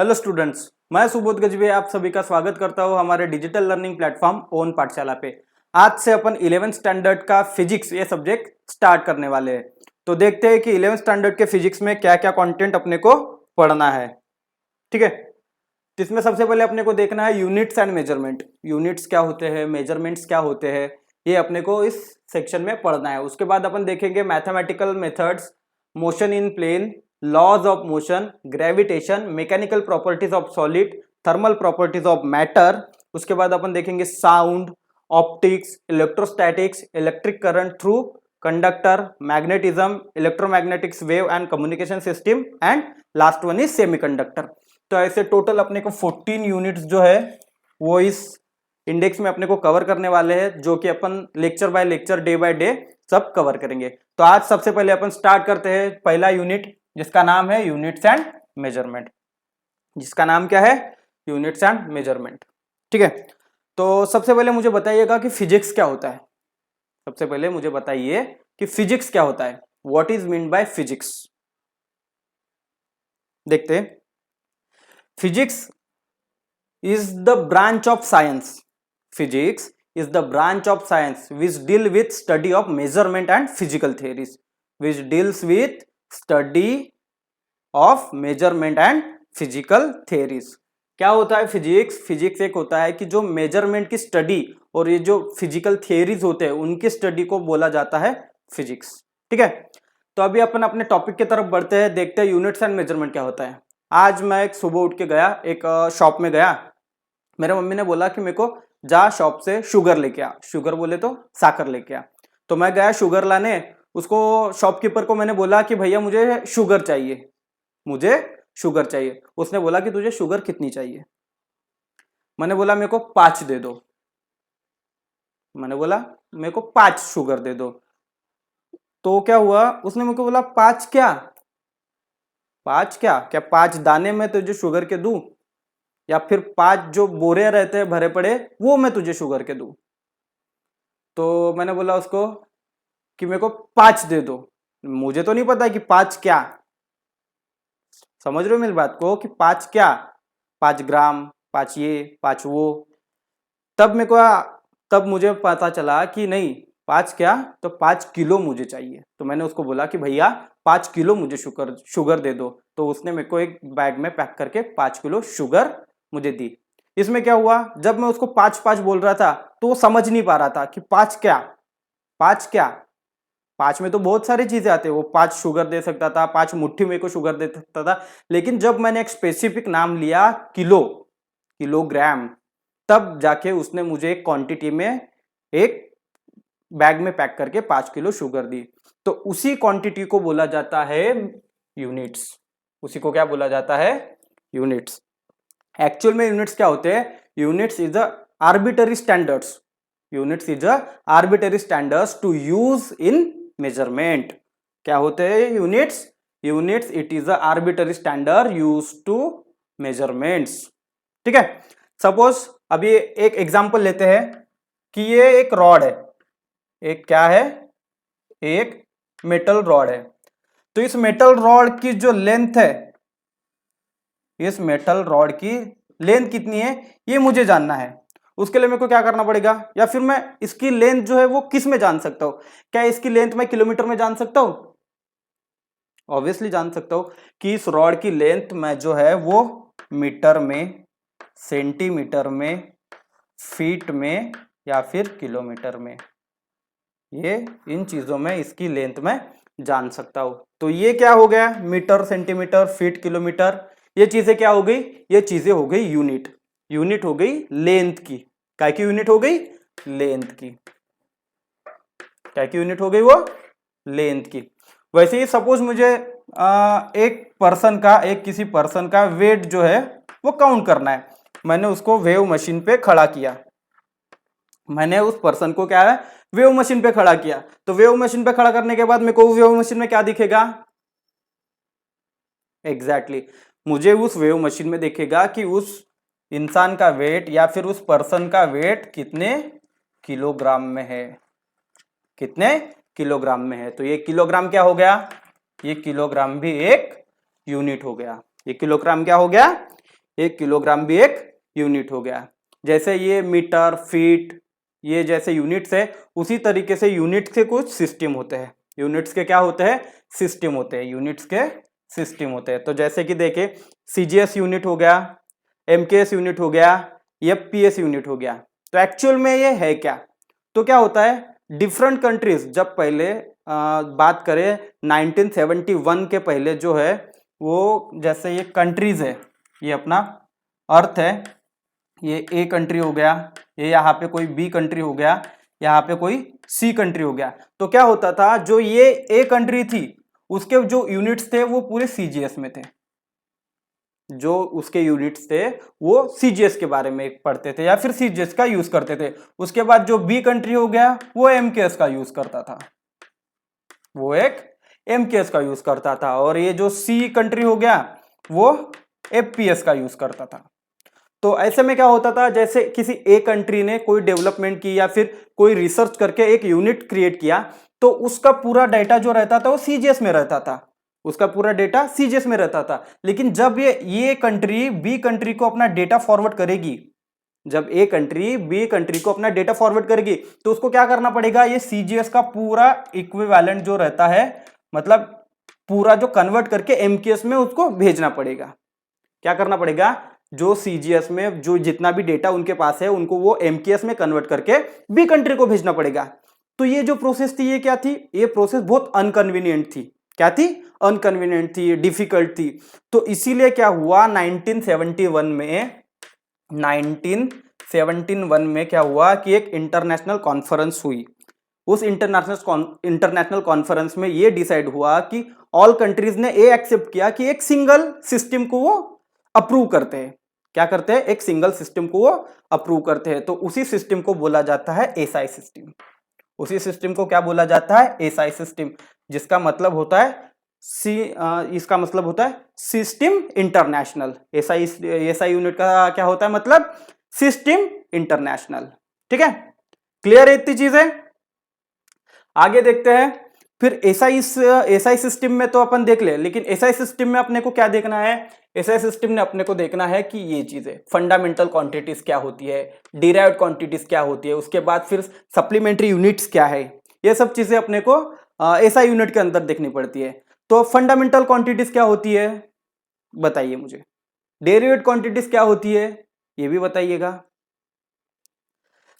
Hello students, मैं सुबोध गजबे आप सभी का स्वागत करता हूं हमारे डिजिटल लर्निंग प्लेटफॉर्म ओन पाठशाला पे। आज से अपन 11th स्टैंडर्ड का फिजिक्स ये सब्जेक्ट स्टार्ट करने वाले हैं। तो देखते हैं कि 11th स्टैंडर्ड के फिजिक्स में क्या क्या कंटेंट अपने को पढ़ना है। ठीक है, तो इसमें सबसे पहले अपने को देखना है यूनिट्स एंड मेजरमेंट। यूनिट्स क्या होते हैं, मेजरमेंट्स क्या होते हैं, ये अपने को इस सेक्शन में पढ़ना है। उसके बाद अपन देखेंगे mathematical methods, motion in plane, laws of motion, gravitation, mechanical properties of solid, thermal properties of matter. उसके बाद अपन देखेंगे sound, optics, electrostatics, electric current through conductor, magnetism, electromagnetics wave and communication system, and last one is semiconductor. तो ऐसे total अपने को 14 units जो है वो इस इंडेक्स में अपने को कवर करने वाले हैं, जो कि अपन lecture by lecture, day by day सब कवर करेंगे। तो आज सबसे पहले अपन स्टार्ट करते हैं पहला यूनिट, जिसका नाम है यूनिट्स एंड मेजरमेंट। जिसका नाम क्या है? Units and measurement. ठीक है, तो सबसे पहले मुझे बताइएगा कि फिजिक्स क्या होता है। सबसे पहले मुझे बताइए कि फिजिक्स क्या होता है। What is mean by physics? देखते हैं। Physics is the branch of science. Physics is the branch of science which deal with study of measurement and physical theories. Which deals with study of measurement and physical theories. क्या होता है physics? Physics एक होता है कि जो measurement की study और ये जो फिजिकल थियरीज होते हैं उनकी स्टडी को बोला जाता है फिजिक्स। ठीक है, तो अभी अपन अपने टॉपिक की तरफ बढ़ते हैं, देखते हैं यूनिट्स एंड मेजरमेंट क्या होता है। आज मैं एक सुबह उठ के गया, एक शॉप में गया। मेरे मम्मी ने बोला कि मेरे को जा शॉप से शुगर लेके आ। शुगर बोले तो साकर लेके आ। तो मैं गया शुगर लाने। उसको शॉपकीपर को मैंने बोला कि भैया मुझे शुगर चाहिए, मुझे शुगर चाहिए। उसने बोला कि तुझे शुगर कितनी चाहिए? मैंने बोला मेरे को 5 दे दो। मैंने बोला मेरे को 5 शुगर दे दो। तो क्या हुआ, उसने मेरे को बोला 5 क्या? 5 क्या? क्या 5 दाने में तुझे शुगर के दूं, या फिर 5 जो बोरे रहते हैं भरे पड़े वो मैं तुझे शुगर के दूं? तो मैंने बोला उसको कि मेरे को 5 दे दो। मुझे तो नहीं पता कि 5 क्या। समझ रहे हो मेरी बात को कि 5 क्या? 5 ग्राम, 5 ये, 5 वो। तब मुझे पता चला कि नहीं, 5 क्या तो 5 किलो मुझे चाहिए। तो मैंने उसको बोला कि भैया 5 किलो मुझे शुगर दे दो। तो उसने मेरे को एक बैग में पैक करके 5 किलो शुगर मुझे दी। इसमें क्या हुआ, जब मैं उसको 5 बोल रहा था तो वो समझ नहीं पा रहा था कि 5 क्या, 5 क्या। 5 में तो बहुत सारी चीजें आती है। वो 5 शुगर दे सकता था, 5 मुट्ठी मेरे को शुगर दे सकता था, लेकिन जब मैंने एक स्पेसिफिक नाम लिया किलो, किलोग्राम, तब जाके उसने मुझे एक क्वांटिटी में एक बैग में पैक करके 5 किलो शुगर दी। तो उसी क्वांटिटी को बोला जाता है यूनिट्स। उसी को क्या बोला जाता है? यूनिट्स। एक्चुअल में यूनिट्स क्या होते हैं? Units is a arbitrary standards. Units is a arbitrary standards to use in measurement. क्या होते हैं units? Units it is a arbitrary standard use to measurements. ठीक है, सपोज अभी एक एग्जांपल लेते हैं कि ये एक रॉड है। एक क्या है? एक मेटल रॉड है। तो इस मेटल रॉड की जो लेंथ है, इस मेटल रॉड की लेंथ कितनी है ये मुझे जानना है। उसके लिए मेरे को क्या करना पड़ेगा, या फिर मैं इसकी लेंथ जो है वो किस में जान सकता हूं? क्या इसकी लेंथ मैं किलोमीटर में जान सकता हूं? ऑब्वियसली जान सकता हूं कि इस रॉड की लेंथ में जो है वो मीटर में, सेंटीमीटर में, फीट में या फिर किलोमीटर में, ये इन चीजों में इसकी लेंथ में जान सकता हूं। तो ये क्या हो गया? मीटर, सेंटीमीटर, फीट, किलोमीटर, ये चीजें क्या हो गई? ये चीजें हो गई यूनिट। यूनिट हो गई लेंथ की। काय की यूनिट हो गई? लेंथ की। क्या की यूनिट हो गई? वो लेंथ की। वैसे ही सपोज मुझे एक किसी पर्सन का वेट जो है वो काउंट करना है। मैंने उसको वेव मशीन पे खड़ा किया। मैंने उस पर्सन को क्या है, वेव मशीन पे खड़ा किया। तो वेव मशीन पे खड़ा करने के बाद मेरे को वेव मशीन में क्या दिखेगा? एग्जैक्टली मुझे उस वेव मशीन में देखेगा कि उस इंसान का वेट या फिर उस पर्सन का वेट कितने किलोग्राम में है, कितने किलोग्राम में है। तो ये किलोग्राम क्या हो गया? ये किलोग्राम भी एक यूनिट हो गया। ये किलोग्राम क्या हो गया? 1 किलोग्राम भी एक यूनिट हो गया। जैसे ये मीटर, फीट, ये जैसे यूनिट्स है, उसी तरीके से यूनिट्स के कुछ सिस्टम होते हैं। यूनिट्स के क्या होते हैं? सिस्टम होते हैं। यूनिट्स के सिस्टम होते हैं। तो जैसे कि देखिए, सीजीएस यूनिट हो गया, एमकेएस यूनिट हो गया, एफपीएस यूनिट हो गया। तो एक्चुअल में ये है क्या? तो क्या होता है, डिफरेंट कंट्रीज जब पहले बात करें 1971 के पहले जो है वो, जैसे ये कंट्रीज है, ये अपना अर्थ है, ये ए कंट्री हो गया, ये यहाँ पे कोई बी कंट्री हो गया, यहाँ पे कोई सी कंट्री हो गया। तो क्या होता था, जो ये ए कंट्री थी उसके जो यूनिट्स थे वो पूरे सीजीएस में थे। जो उसके यूनिट्स थे वो सीजीएस के बारे में पढ़ते थे या फिर सीजीएस का यूज करते थे। उसके बाद जो बी कंट्री हो गया वो एमकेएस का यूज करता था, वो एक एमकेएस का यूज करता था। और ये जो सी कंट्री हो गया वो एफपीएस का यूज करता था। तो ऐसे में क्या होता था, जैसे किसी एक कंट्री ने कोई डेवलपमेंट की या फिर कोई रिसर्च करके एक यूनिट क्रिएट किया, तो उसका पूरा डेटा जो रहता था वो सीजीएस में रहता था, उसका पूरा डेटा सीजीएस में रहता था। लेकिन जब ये कंट्री बी कंट्री को अपना डेटा फॉरवर्ड करेगी, जब ए कंट्री बी कंट्री को अपना डेटा फॉरवर्ड करेगी, तो उसको क्या करना पड़ेगा, ये सीजीएस का पूरा इक्विवेलेंट जो रहता है, मतलब पूरा जो कन्वर्ट करके एमकेएस में उसको भेजना पड़ेगा। क्या करना पड़ेगा, जो सीजीएस में जो जितना भी डेटा उनके पास है उनको वो एमकेएस में कन्वर्ट करके बी कंट्री को भेजना पड़ेगा। तो ये जो प्रोसेस थी ये क्या थी, ये प्रोसेस बहुत अनकन्वीनियंट थी। क्या थी? अनकन्वीनियंट थी, डिफिकल्ट थी। तो इसीलिए क्या हुआ, 1971 में क्या हुआ कि एक इंटरनेशनल कॉन्फ्रेंस हुई। उस इंटरनेशनल कॉन्फ्रेंस में ये डिसाइड हुआ कि ऑल कंट्रीज ने ये एक्सेप्ट किया कि एक सिंगल सिस्टम को वो अप्रूव करते हैं। क्या करते हैं? एक सिंगल सिस्टम को वो अप्रूव करते हैं। तो उसी सिस्टम को बोला जाता है एसआई सिस्टम। उसी सिस्टम को क्या बोला जाता है? एसआई सिस्टम, जिसका मतलब होता है इसका मतलब होता है सिस्टम इंटरनेशनल। एसआई यूनिट का क्या होता है मतलब? System international. ठीक है, क्लियर है इतनी चीजें? आगे देखते हैं। फिर एसआई सिस्टम में तो अपन देख ले, लेकिन एसआई सिस्टम में अपने को क्या देखना है? एसआई सिस्टम ने अपने को देखना है कि ये चीजें फंडामेंटल क्वांटिटीज क्या होती है, डिराइव्ड क्वांटिटीज क्या होती है, उसके बाद फिर सप्लीमेंट्री यूनिट्स क्या है, ये सब चीजें अपने को एसआई यूनिट के अंदर देखनी पड़ती है। तो फंडामेंटल क्वांटिटीज क्या होती है बताइए मुझे, डेरिवेटिव क्वांटिटीज क्या होती है ये भी बताइएगा।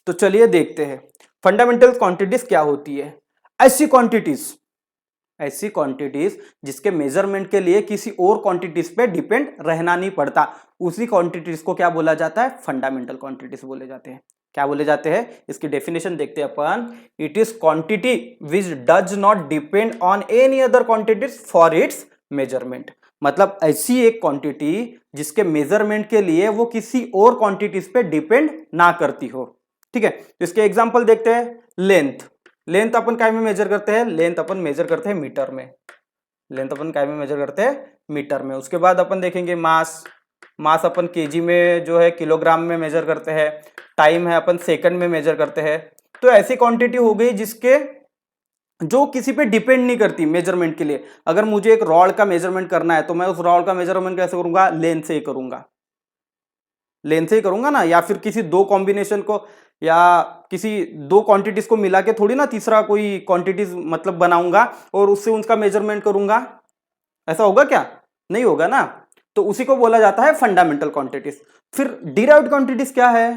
तो चलिए देखते हैं फंडामेंटल क्वांटिटीज क्या होती है। ऐसी क्वांटिटीज जिसके मेजरमेंट के लिए किसी और क्वांटिटीज पे डिपेंड रहना नहीं पड़ता, उसी क्वांटिटीज को क्या बोला जाता है? फंडामेंटल क्वांटिटीज बोले जाते हैं। क्या बोले जाते हैं? इसकी डेफिनेशन देखते हैं अपन। It is quantity which does not depend on any other quantities for its measurement. मतलब ऐसी एक क्वांटिटी जिसके मेजरमेंट के लिए वो किसी और क्वांटिटीज पे डिपेंड ना करती हो। ठीक है, तो इसके एग्जांपल देखते हैं। लेंथ अपन काय में मेजर करते हैं? लेंथ अपन मेजर करते हैं मीटर में। लेंथ अपन काय में मेजर करते हैं? मीटर में। उसके बाद अपन देखेंगे मास अपन केजी में जो है किलोग्राम में मेजर करते हैं। टाइम है अपन सेकंड में मेजर करते हैं। तो ऐसी क्वांटिटी हो गई जिसके जो किसी पे डिपेंड नहीं करती मेजरमेंट के लिए। अगर मुझे एक रॉड का मेजरमेंट करना है तो मैं उस रॉड का मेजरमेंट कैसे करूंगा? लेंथ से ही करूंगा, लेंथ से ही करूंगा ना। या फिर किसी दो कॉम्बिनेशन को या किसी दो क्वांटिटीज को मिला के थोड़ी ना तीसरा कोई क्वांटिटीज मतलब बनाऊंगा और उससे उनका मेजरमेंट करूंगा। ऐसा होगा क्या? नहीं होगा ना। तो उसी को बोला जाता है फंडामेंटल क्वांटिटीज। फिर डिराइव्ड क्वांटिटीज क्या है?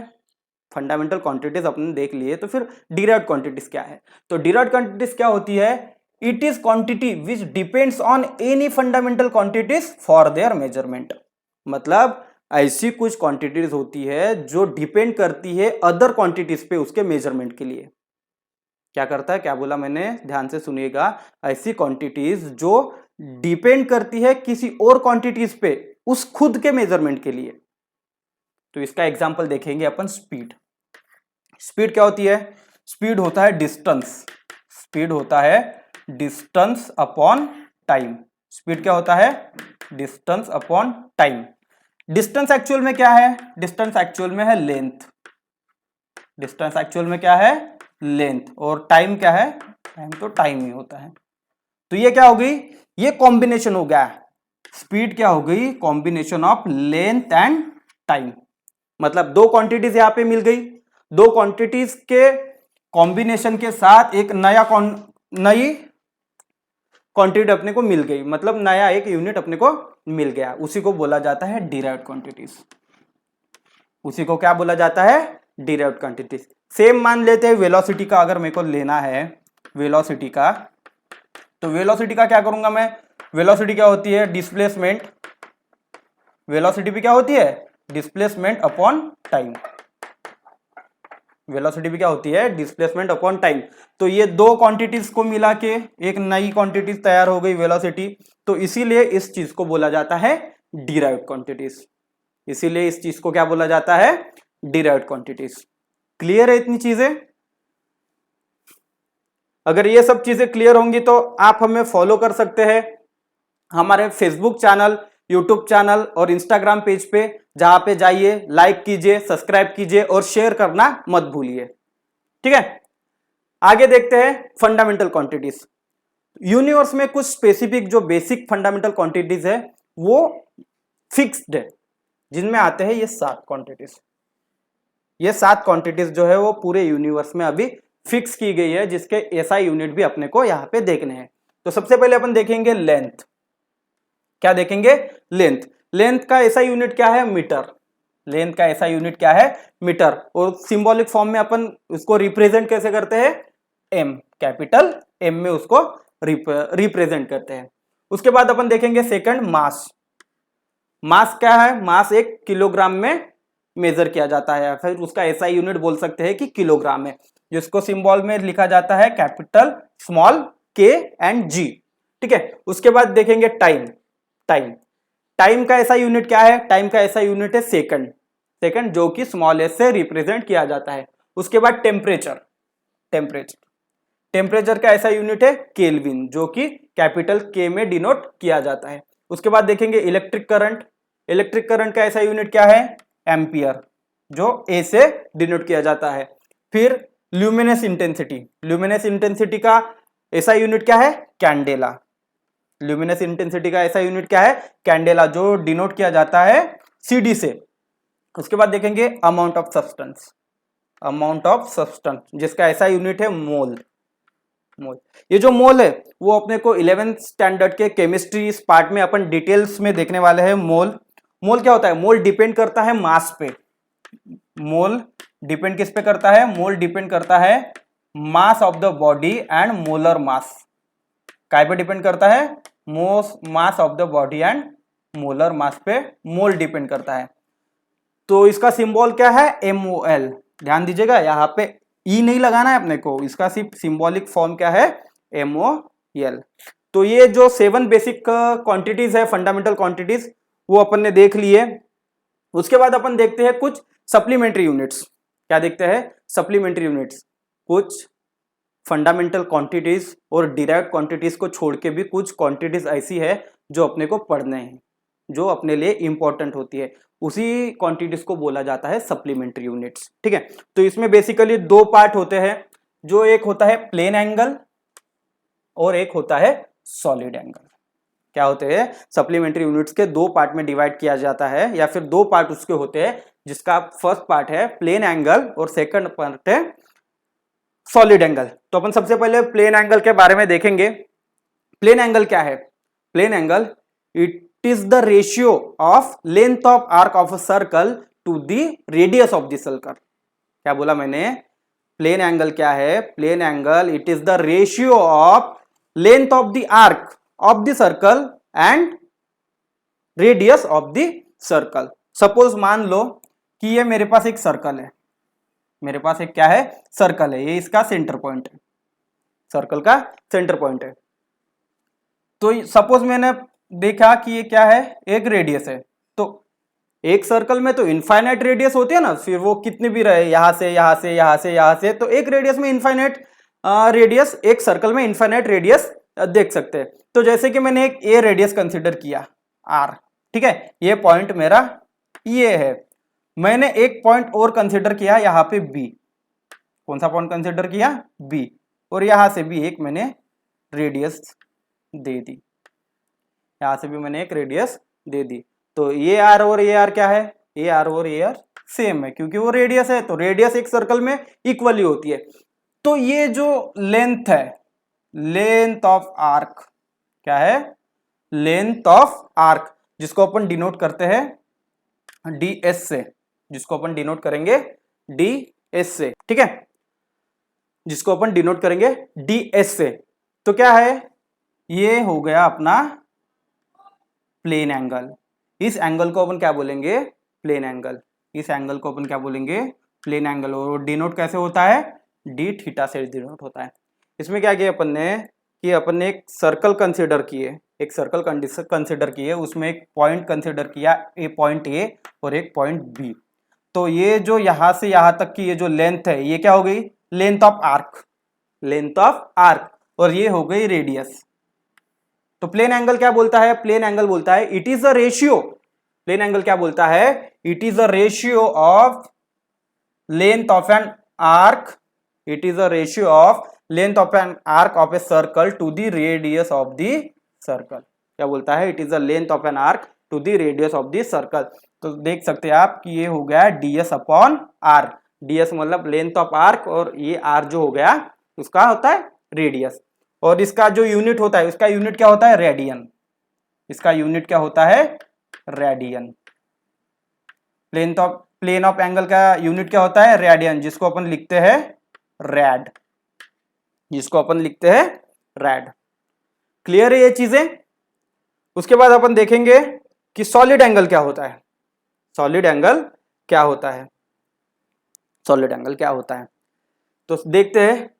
फंडामेंटल क्वांटिटीज अपने देख लिए, तो फिर डिराइव्ड क्वांटिटीज क्या है? तो डिराइव्ड क्वांटिटीज क्या होती है? It is quantity which depends on any fundamental quantities for their measurement. मतलब ऐसी कुछ क्वांटिटीज होती है जो डिपेंड करती है अदर क्वांटिटीज पे उसके मेजरमेंट के लिए। क्या करता है? क्या बोला मैंने? ध्यान से सुनिएगा। ऐसी क्वांटिटीज जो डिपेंड करती है किसी और क्वांटिटीज पे उस खुद के मेजरमेंट के लिए। तो इसका एग्जांपल देखेंगे अपन। स्पीड क्या होती है? स्पीड होता है डिस्टेंस। स्पीड होता है डिस्टेंस अपॉन टाइम। स्पीड क्या होता है? Distance upon time. Distance actual में क्या है? डिस्टेंस एक्चुअल में है लेंथ। डिस्टेंस एक्चुअल में क्या है? लेंथ। और टाइम क्या है? टाइम तो टाइम ही होता है। तो ये क्या हो गई? ये कॉम्बिनेशन हो गया स्पीड क्या हो गई, combination of length and time. मतलब दो क्वांटिटीज यहां पे मिल गई, दो क्वांटिटीज के कॉम्बिनेशन के साथ एक नई क्वांटिटी अपने को मिल गई, मतलब नया एक यूनिट अपने को मिल गया, उसी को बोला जाता है डिराइव्ड क्वांटिटीज। उसी को क्या बोला जाता है, डिराइव्ड क्वांटिटीज। सेम मान लेते हैं वेलोसिटी का, अगर मेरे को लेना है वेलोसिटी का, तो वेलोसिटी का क्या करूंगा मैं, वेलोसिटी क्या होती है, डिस्प्लेसमेंट, वेलोसिटी भी क्या होती है, डिस्प्लेसमेंट अपॉन टाइम। वेलोसिटी भी क्या होती है, डिस्प्लेसमेंट अपॉन टाइम। तो ये दो क्वांटिटीज को मिला के एक नई क्वांटिटी तैयार हो गई वेलोसिटी, तो इसीलिए इस चीज को बोला जाता है डिराइव्ड क्वांटिटीज। इसीलिए इस चीज को क्या बोला जाता है, डिराइव्ड क्वांटिटीज। क्लियर है इतनी चीजें? अगर ये सब चीजें क्लियर होंगी तो आप हमें फॉलो कर सकते हैं हमारे फेसबुक चैनल, यूट्यूब चैनल और इंस्टाग्राम पेज पे, जहां पे जाइए, लाइक कीजिए, सब्सक्राइब कीजिए और शेयर करना मत भूलिए। ठीक है, आगे देखते हैं फंडामेंटल क्वांटिटीज। यूनिवर्स में कुछ स्पेसिफिक जो बेसिक फंडामेंटल क्वांटिटीज है वो फिक्स्ड है, जिनमें आते हैं ये 7 क्वांटिटीज। ये 7 क्वांटिटीज जो है वो पूरे यूनिवर्स में अभी फिक्स की गई है, जिसके एसआई यूनिट भी अपने को यहां पे देखने हैं। तो सबसे पहले अपन देखेंगे लेंथ। क्या देखेंगे, लेंथ। लेंथ का एसआई यूनिट क्या है, मीटर। लेंथ का एसआई यूनिट क्या है, मीटर। और सिंबॉलिक फॉर्म में अपन उसको रिप्रेजेंट कैसे करते हैं, एम, कैपिटल एम में उसको रिप्रेजेंट करते हैं। उसके बाद अपन देखेंगे सेकंड मास। मास क्या है, मास एक किलोग्राम में मेजर किया जाता है, फिर उसका एसआई यूनिट बोल सकते हैं कि किलोग्राम है, जिसको सिंबल में लिखा जाता है कैपिटल स्मॉल के एंड जी। ठीक है, उसके बाद देखेंगे टाइम। टाइम, टाइम का ऐसा यूनिट क्या है, टाइम का ऐसा यूनिट है सेकंड। सेकंड जो कि स्मॉल एस से रिप्रेजेंट किया जाता है। उसके बाद टेम्परेचर। टेम्परेचर, टेम्परेचर का ऐसा यूनिट है केल्विन, जो कि कैपिटल के में डिनोट किया जाता है। उसके बाद देखेंगे इलेक्ट्रिक करंट। इलेक्ट्रिक करंट का ऐसा यूनिट क्या है, एम्पियर, जो ए से डिनोट किया जाता है। फिर ल्यूमिनेस इंटेंसिटी। ल्यूमिनेस इंटेंसिटी का ऐसा यूनिट क्या है, कैंडेला। ल्यूमिनेस इंटेंसिटी का ऐसा यूनिट क्या है, कैंडेला, जो डिनोट किया जाता है सीडी से। उसके बाद देखेंगे amount of substance. Amount of substance जिसका ऐसा यूनिट है मोल। मोल, ये जो मोल है वो अपने को 11th स्टैंडर्ड के केमिस्ट्री इस पार्ट में अपन डिटेल्स में देखने वाले हैं। मोल, मोल क्या होता है, मोल डिपेंड करता है मास पे। मोल डिपेंड किस पे करता है, मोल डिपेंड करता है mass of the body and molar mass. काय पे डिपेंड करता है, mass of the body and molar mass पे मोल डिपेंड करता है। तो इसका सिंबल क्या है, MOL। ध्यान दीजिएगा, यहाँ पे ई नहीं लगाना है अपने को, इसका सिर्फ सिंबॉलिक फॉर्म क्या है, MOL। तो ये जो 7 बेसिक क्वांटिटीज है, फंडामेंटल क्वांटिटीज, वो अपन ने देख लिए। उसके बाद अपन देखते हैं कुछ सप्लीमेंट्री यूनिट्स। क्या देखते हैं, सप्लीमेंट्री यूनिट्स। कुछ फंडामेंटल क्वांटिटीज और डिराइव्ड क्वांटिटीज को छोड़ के भी कुछ क्वांटिटीज ऐसी है जो अपने को पढ़ने हैं, जो अपने लिए इंपॉर्टेंट होती है, उसी क्वांटिटीज को बोला जाता है सप्लीमेंट्री यूनिट्स। ठीक है, तो इसमें बेसिकली 2 पार्ट होते हैं, जो एक होता है प्लेन एंगल और एक होता है सॉलिड एंगल। क्या होते हैं, सप्लीमेंट्री यूनिट्स के 2 पार्ट में डिवाइड किया जाता है, या फिर 2 पार्ट उसके होते हैं, जिसका फर्स्ट पार्ट है प्लेन एंगल और सेकंड पार्ट है सॉलिड एंगल। तो अपन सबसे पहले प्लेन एंगल के बारे में देखेंगे। प्लेन एंगल क्या है, plane angle it is the ratio of length of arc of a circle to the radius of the circle. क्या बोला मैंने, प्लेन एंगल क्या है, plane angle it is the ratio of length of the arc of the circle and radius of the circle. Suppose मान लो कि ये मेरे पास एक सर्कल है, मेरे पास एक क्या है, सर्कल है, ये इसका सेंटर पॉइंट है, सर्कल का सेंटर पॉइंट है। तो सपोज मैंने देखा कि ये क्या है, एक रेडियस है। तो एक सर्कल में तो इनफाइनाइट रेडियस होती है ना, फिर वो कितने भी रहे, यहां से यहां से यहां से यहां से, तो एक रेडियस में इनफाइनाइट रेडियस, एक सर्कल में इनफाइनाइट रेडियस देख सकते हैं। तो जैसे कि मैंने एक ए रेडियस कंसिडर किया R, ठीक है, ये पॉइंट मेरा ये है। मैंने एक पॉइंट और कंसिडर किया यहाँ पे B। कौन सा पॉइंट कंसिडर किया, B, और यहां से भी एक मैंने रेडियस दे दी। यहाँ से भी मैंने एक रेडियस दे दी। तो ये आर और ये आर क्या है, ये आर और ये आर सेम है क्योंकि वो रेडियस है, तो रेडियस एक सर्कल में इक्वली होती है। तो ये जो लेंथ है, लेंथ ऑफ आर्क क्या है, लेंथ ऑफ आर्क, जिसको अपन डिनोट करते हैं ds से, जिसको अपन डिनोट करेंगे ds से, ठीक है, जिसको अपन डिनोट करेंगे ds से। तो क्या है, ये हो गया अपना प्लेन एंगल। इस एंगल को अपन क्या बोलेंगे, प्लेन एंगल। इस एंगल को अपन क्या बोलेंगे, प्लेन एंगल। और डिनोट कैसे होता है, डी थीटा से डिनोट होता है। इसमें क्या किया अपन ने कि अपन ने एक सर्कल कंसिडर किए, एक सर्कल कंसिडर किए, उसमें एक पॉइंट कंसिडर किया, पॉइंट ए और एक पॉइंट बी। तो ये जो यहां से यहां तक की ये जो लेंथ है, ये क्या हो गई, length of arc, length of arc, और ये हो गई रेडियस। तो प्लेन एंगल क्या बोलता है, प्लेन एंगल बोलता है it is a ratio, plane angle क्या बोलता है, it is a ratio of length of an arc, it is a ratio of length of an arc of a circle to the radius of the circle. क्या बोलता है, it is a length of an arc to the radius of the circle. तो देख सकते हैं आप कि ये हो गया ds अपॉन आर, ds मतलब लेंथ ऑफ आर्क, और ये r जो हो गया उसका होता है रेडियस। और इसका जो यूनिट होता है, उसका यूनिट क्या होता है, रेडियन। इसका यूनिट क्या होता है, रेडियन। प्लेन ऑफ एंगल का यूनिट क्या होता है, रेडियन, जिसको अपन लिखते हैं रैड, जिसको अपन लिखते हैं रैड। क्लियर है ये चीजें। उसके बाद अपन देखेंगे कि सॉलिड एंगल क्या होता है, सॉलिड एंगल क्या होता है, सॉलिड एंगल क्या होता है। तो देखते हैं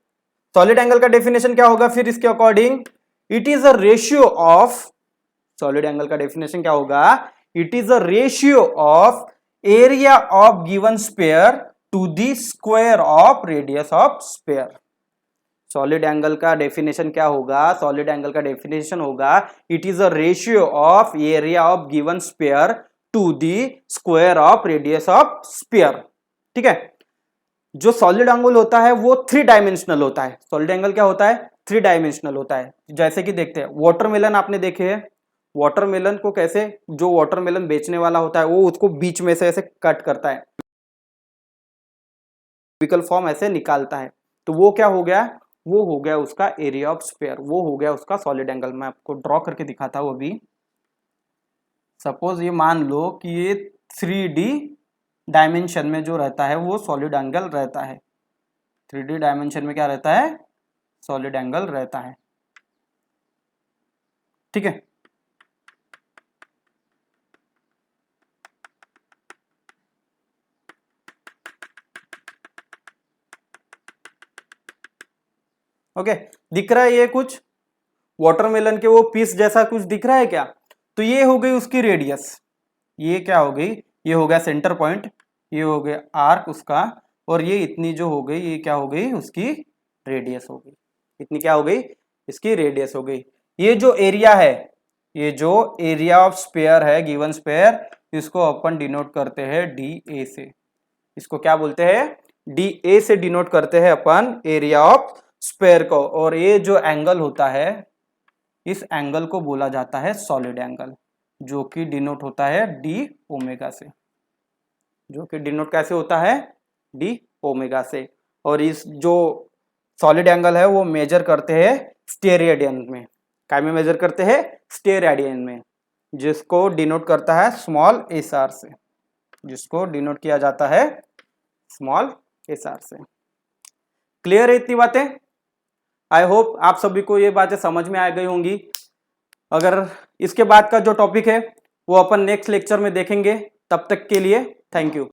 सॉलिड एंगल का डेफिनेशन क्या होगा फिर इसके according. It is a ratio of, solid angle का डेफिनेशन क्या होगा, it is a ratio of area of given sphere to the square of radius of sphere. Solid angle का डेफिनेशन क्या होगा, सॉलिड एंगल का डेफिनेशन होगा it is a ratio of area of given sphere to the square of radius of sphere. ठीक है, जो solid angle होता है वो 3 डायमेंशनल होता है। सॉलिड एंगल क्या होता है, 3 डायमेंशनल होता है। जैसे कि देखते हैं वाटरमेलन आपने देखे हैं, वाटरमेलन को कैसे, जो वाटरमेलन बेचने वाला होता है वो उसको बीच में से ऐसे कट करता है, क्यूबिकल फॉर्म ऐसे निकालता है, तो वो क्या हो गया, वो हो गया उसका एरिया ऑफ स्फीयर, वो हो गया उसका सॉलिड एंगल। मैं आपको ड्रॉ करके दिखाता हूं अभी। सपोज ये मान लो कि ये 3D डायमेंशन में जो रहता है वो सॉलिड एंगल रहता है, 3D डायमेंशन में क्या रहता है, सॉलिड एंगल रहता है। ठीक है, ओके, दिख रहा है ये कुछ वाटरमेलन के वो पीस जैसा कुछ दिख रहा है क्या। तो ये हो गई उसकी रेडियस, ये क्या हो गई, ये हो गया सेंटर पॉइंट, ये हो गया आर्क उसका, और ये इतनी जो हो गई ये क्या हो गई, उसकी रेडियस हो गई। इतनी क्या हो गई, इसकी रेडियस हो गई। ये जो एरिया है, ये जो एरिया ऑफ स्फीयर है, गिवन स्फीयर, इसको अपन डिनोट करते हैं DA से। इसको क्या बोलते हैं, DA से डिनोट करते हैं अपन एरिया ऑफ स्फीयर को। और ये जो एंगल होता है, इस एंगल को बोला जाता है सॉलिड एंगल, जो कि डिनोट होता है D ओमेगा से, जो कि डिनोट कैसे होता है, D ओमेगा से। और इस जो सॉलिड एंगल है वो मेजर करते हैं स्टेरेडियन में। काय में मेजर करते हैं, स्टेरेडियन में, जिसको डिनोट करता है स्मॉल SR से, जिसको डिनोट किया जाता है स्मॉल SR से। क्लियर है इतनी बातें। आई होप आप सभी को ये बातें समझ में आ गई होंगी। अगर इसके बाद का जो टॉपिक है वो अपन नेक्स्ट लेक्चर में देखेंगे। तब तक के लिए थैंक यू।